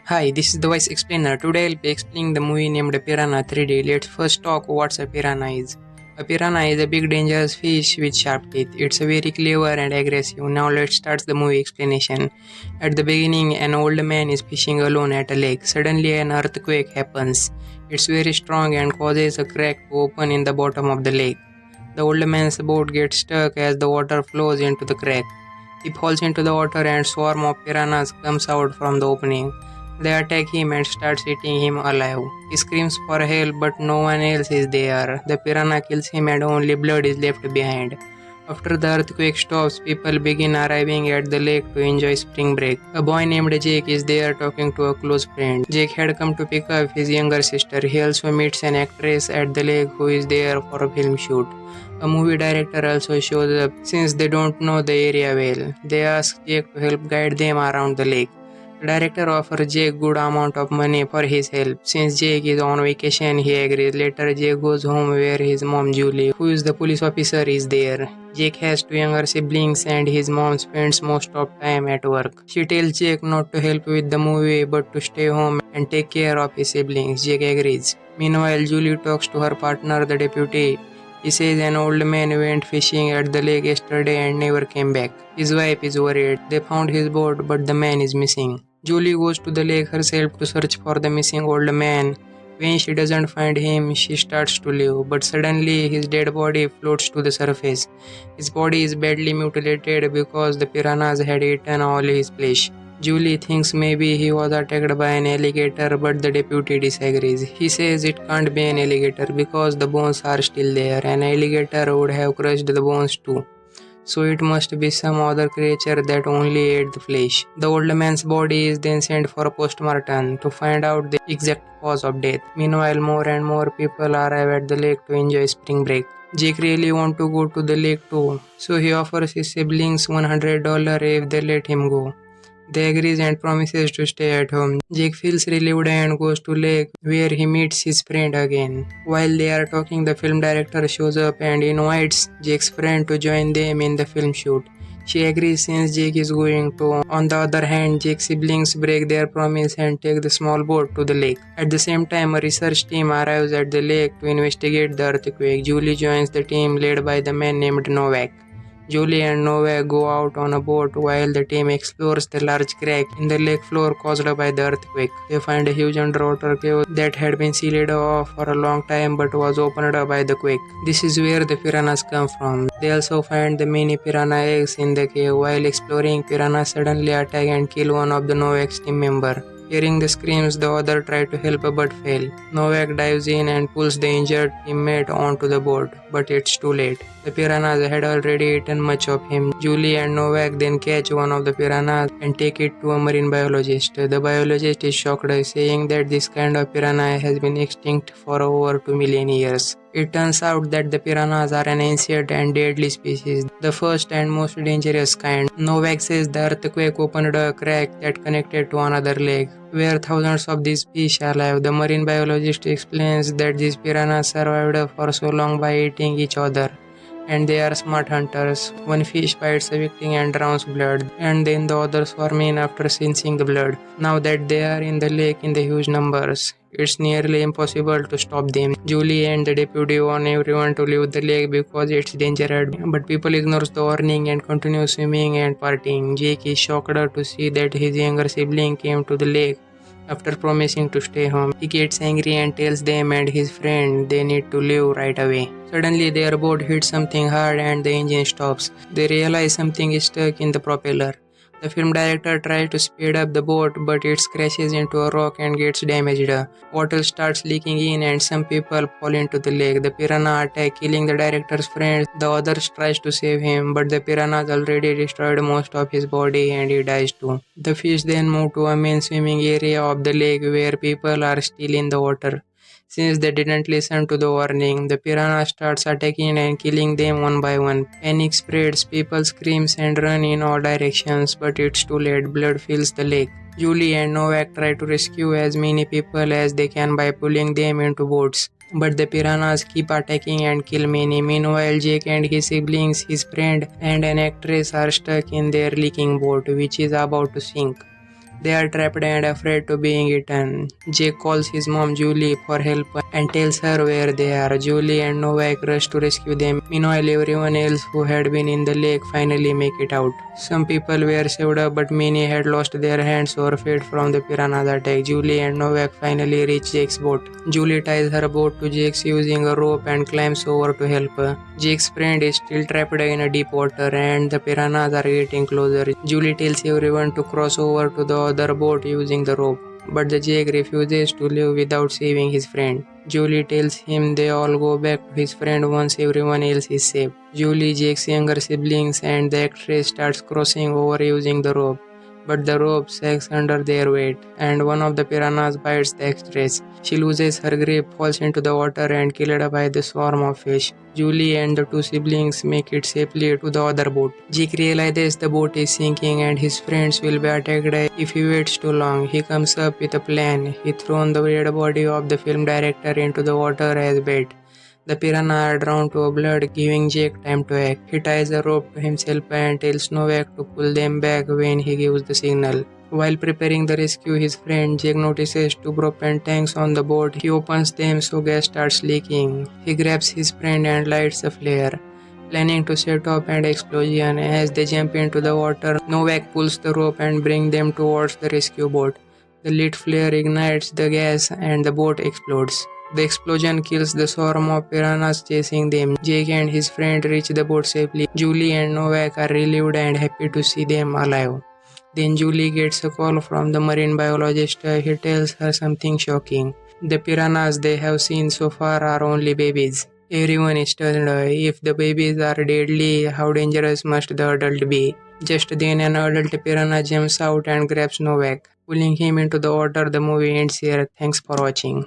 Hi, this is the Voice Explainer. Today I'll be explaining the movie named Piranha 3D. Let's first talk what a piranha is. A piranha is a big dangerous fish with sharp teeth. It's a very clever and aggressive. Now let's start the movie explanation. At the beginning, an old man is fishing alone at a lake. Suddenly an earthquake happens. It's very strong and causes a crack to open in the bottom of the lake. The old man's boat gets stuck as the water flows into the crack. He falls into the water and swarm of piranhas comes out from the opening. They attack him and start eating him alive. He screams for help but no one else is there. The piranha kills him and only blood is left behind. After the earthquake stops, people begin arriving at the lake to enjoy spring break. A boy named Jake is there talking to a close friend. Jake had come to pick up his younger sister. He also meets an actress at the lake who is there for a film shoot. A movie director also shows up since they don't know the area well. They ask Jake to help guide them around the lake. The director offers Jake good amount of money for his help. Since Jake is on vacation, he agrees. Later, Jake goes home where his mom Julie, who is the police officer, is there. Jake has two younger siblings and his mom spends most of time at work. She tells Jake not to help with the movie but to stay home and take care of his siblings. Jake agrees. Meanwhile, Julie talks to her partner, the deputy. He says an old man went fishing at the lake yesterday and never came back. His wife is worried. They found his boat but the man is missing. Julie goes to the lake herself to search for the missing old man. When she doesn't find him, she starts to leave, but suddenly his dead body floats to the surface. His body is badly mutilated because the piranhas had eaten all his flesh. Julie thinks maybe he was attacked by an alligator, but the deputy disagrees. He says it can't be an alligator because the bones are still there. An alligator would have crushed the bones too. So it must be some other creature that only ate the flesh. The old man's body is then sent for a postmortem to find out the exact cause of death. Meanwhile, more and more people arrive at the lake to enjoy spring break. Jake really wants to go to the lake too, so he offers his siblings $100 if they let him go. They agrees and promises to stay at home. Jake feels relieved and goes to lake where he meets his friend again. While they are talking, the film director shows up and invites Jake's friend to join them in the film shoot. She agrees since Jake is going to. On the other hand, Jake's siblings break their promise and take the small boat to the lake. At the same time, a research team arrives at the lake to investigate the earthquake. Julie joins the team led by the man named Novak. Julie and Novak go out on a boat while the team explores the large crack in the lake floor caused by the earthquake. They find a huge underwater cave that had been sealed off for a long time but was opened up by the quake. This is where the piranhas come from. They also find the mini piranha eggs in the cave. While exploring, piranhas suddenly attack and kill one of the Novak's team member. Hearing the screams, the other try to help but fail. Novak dives in and pulls the injured teammate onto the boat, but it's too late. The piranhas had already eaten much of him. Julie and Novak then catch one of the piranhas and take it to a marine biologist. The biologist is shocked, saying that this kind of piranha has been extinct for over 2 million years. It turns out that the piranhas are an ancient and deadly species, the first and most dangerous kind. Novak says the earthquake opened a crack that connected to another lake, where thousands of these fish are alive. The marine biologist explains that these piranhas survived for so long by eating each other, and they are smart hunters. One fish bites a victim and drowns blood, and then the others swarm in after sensing the blood. Now that they are in the lake in the huge numbers, it's nearly impossible to stop them. Julie and the deputy warn everyone to leave the lake because it's dangerous, but people ignore the warning and continue swimming and partying. Jake is shocked to see that his younger sibling came to the lake after promising to stay home. He gets angry and tells them and his friend they need to leave right away. Suddenly their boat hits something hard and the engine stops. They realize something is stuck in the propeller. The film director tries to speed up the boat but it crashes into a rock and gets damaged. Water starts leaking in and some people fall into the lake. The piranha attack, killing the director's friend. The others tries to save him but the piranhas already destroyed most of his body and he dies too. The fish then move to a main swimming area of the lake where people are still in the water. Since they didn't listen to the warning, the piranha starts attacking and killing them one by one. Panic spreads, people scream and run in all directions, but it's too late. Blood fills the lake. Julie and Novak try to rescue as many people as they can by pulling them into boats, but the piranhas keep attacking and kill many. Meanwhile, Jake and his siblings, his friend, and an actress are stuck in their leaking boat, which is about to sink. They are trapped and afraid to being eaten. Jake calls his mom Julie for help and tells her where they are. Julie and Novak rush to rescue them. Meanwhile, everyone else who had been in the lake finally make it out. Some people were saved up, but many had lost their hands or fed from the piranha's attack. Julie and Novak finally reach Jake's boat. Julie ties her boat to Jake's using a rope and climbs over to help. Jake's friend is still trapped in a deep water and the piranhas are getting closer. Julie tells everyone to cross over to the other boat using the rope, but the Jake refuses to leave without saving his friend. Julie tells him they all go back to his friend once everyone else is safe. Julie, Jake's younger siblings, and the actress starts crossing over using the rope, but the rope sags under their weight, and one of the piranhas bites the actress. She loses her grip, falls into the water, and killed by the swarm of fish. Julie and the two siblings make it safely to the other boat. Jake realizes the boat is sinking and his friends will be attacked if he waits too long. He comes up with a plan. He throws the dead body of the film director into the water as bait. The piranha are drawn to blood, giving Jake time to act. He ties a rope to himself and tells Novak to pull them back when he gives the signal. While preparing the rescue, his friend Jake notices two broken tanks on the boat. He opens them so gas starts leaking. He grabs his friend and lights a flare, planning to set off an explosion. As they jump into the water, Novak pulls the rope and brings them towards the rescue boat. The lit flare ignites the gas and the boat explodes. The explosion kills the swarm of piranhas chasing them. Jake and his friend reach the boat safely. Julie and Novak are relieved and happy to see them alive. Then Julie gets a call from the marine biologist. He tells her something shocking. The piranhas they have seen so far are only babies. Everyone is stunned. If the babies are deadly, how dangerous must the adult be? Just then an adult piranha jumps out and grabs Novak, pulling him into the water. The movie ends here. Thanks for watching.